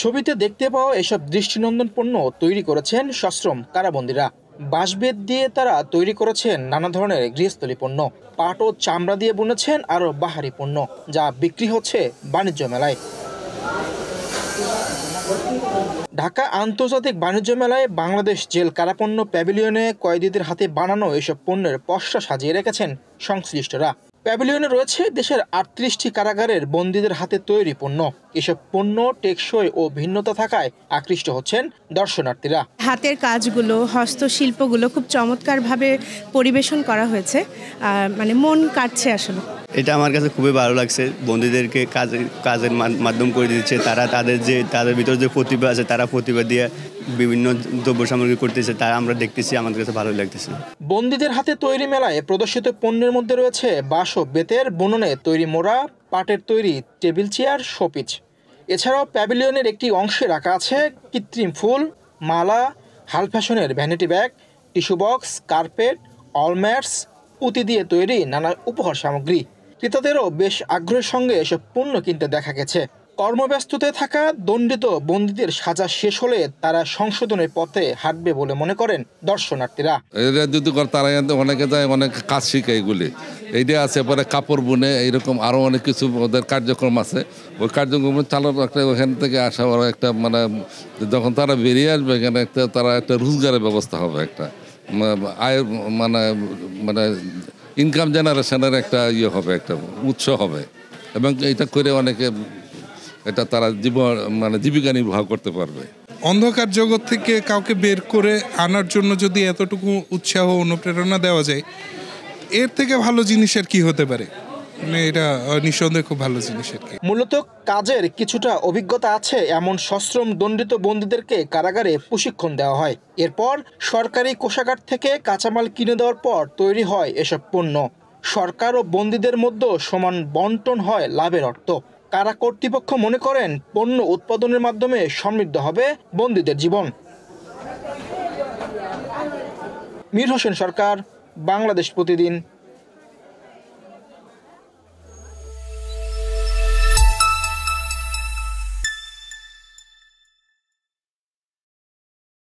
ছবিতে দেখতে পাওয়া এসব দৃষ্টিনন্দন পণ্য তৈরি করেছেন সশ্রম কারাবন্দীরা। বাঁশবেত দিয়ে তারা তৈরি করেছেন নানা ধরনের গৃহস্থলী পণ্য, পাট ও চামড়া দিয়ে বুনেছেন আরও বাহারি পণ্য, যা বিক্রি হচ্ছে বাণিজ্য মেলায়। ঢাকা আন্তর্জাতিক বাণিজ্য মেলায় বাংলাদেশ জেল কারাপণ্য প্যাভিলিয়নে কয়েদিদের হাতে বানানো এসব পণ্যের পসরা সাজিয়ে রেখেছেন সংশ্লিষ্টরা। প্যাভিলিয়নে রয়েছে দেশের ৩৮টি কারাগারের বন্দীদের হাতে তৈরি পণ্য। এসব পণ্য টেকসই ও ভিন্নতা থাকায় আকৃষ্ট হচ্ছেন দর্শনার্থীরা। হাতের কাজগুলো, হস্তশিল্পগুলো খুব চমৎকারভাবে পরিবেশন করা হয়েছে, মানে মন কাটছে আসলে। এটা আমার কাছে খুবই ভালো লাগছে। বন্দীদেরকে কাজের মাধ্যম করে দিচ্ছে। তারা তাদের ভিতর যে প্রতিভা আছে, তারা প্রতিভা দিয়ে বিভিন্ন দ্রব্য সামগ্রী করতেছে, তারা আমরা দেখতেছি, আমাদের কাছে ভালো লাগতেছে। বন্দীদের হাতে তৈরি মেলায় প্রদর্শিত পণ্যের মধ্যে রয়েছে বাঁশ ও বেতের বুননে তৈরি মোড়া, পাটের তৈরি টেবিল চেয়ার, শোপিস। এছাড়াও প্যাভিলিয়নের একটি অংশে রাখা আছে কৃত্রিম ফুল, মালা, হাল ফ্যাশনের vanity bag, tissue box, carpet, অলম্যাটস, পুঁতি দিয়ে তৈরি নানা উপহার সামগ্রী। ক্রেতাদেরও বেশ আগ্রহের সঙ্গে এসব পণ্য কিনতে দেখা গেছে। কর্মব্যস্ততায় থাকা দণ্ডিত বন্দীদের সাজা শেষ হলে তারা সংশোধনের পথে হাঁটবে বলে মনে করেন দর্শনার্থীরা। এরা যদি তারা অনেকে যায়, অনেক কাজ শিখে এগুলি। এইটা আছে, পরে কাপড় বুনে, এইরকম আরও অনেক কিছু ওদের কার্যক্রম আছে। ওই কার্যক্রম চালানোর একটা ওখান থেকে আসা ওরা একটা মানে যখন তারা বেরিয়ে আসবে এখানে তারা একটা রোজগারের ব্যবস্থা হবে, একটা আয়ের মানে ইনকাম জেনারেশনের একটা হবে, একটা উৎস হবে। এবং এটা করে অনেকে এটা তারা জীবিকা নির্বাহ করতে পারবে। অন্ধকার জগৎ থেকে কাউকে বের করে আনার জন্য যদি এতটুকু উৎসাহ অনুপ্রেরণা দেওয়া যায়, এর থেকে ভালো জিনিস আর কি হতে পারে? মানে এটা নিঃসন্দেহে খুব ভালো জিনিস আর কি। মূলত কাজের কিছুটা অভিজ্ঞতা আছে এমন সশ্রম দণ্ডিত বন্দীদেরকে কারাগারে প্রশিক্ষণ দেওয়া হয়। এরপর সরকারি কোষাগার থেকে কাঁচামাল কিনে দেওয়ার পর তৈরি হয় এসব পণ্য। সরকার ও বন্দীদের মধ্যে সমান বন্টন হয় লাভের অর্থ। কারা কর্তৃপক্ষ মনে করেন পণ্য উৎপাদনের মাধ্যমে সমৃদ্ধ হবে বন্দীদের জীবন। মীর হোসেন সরকার, বাংলাদেশ প্রতিদিন।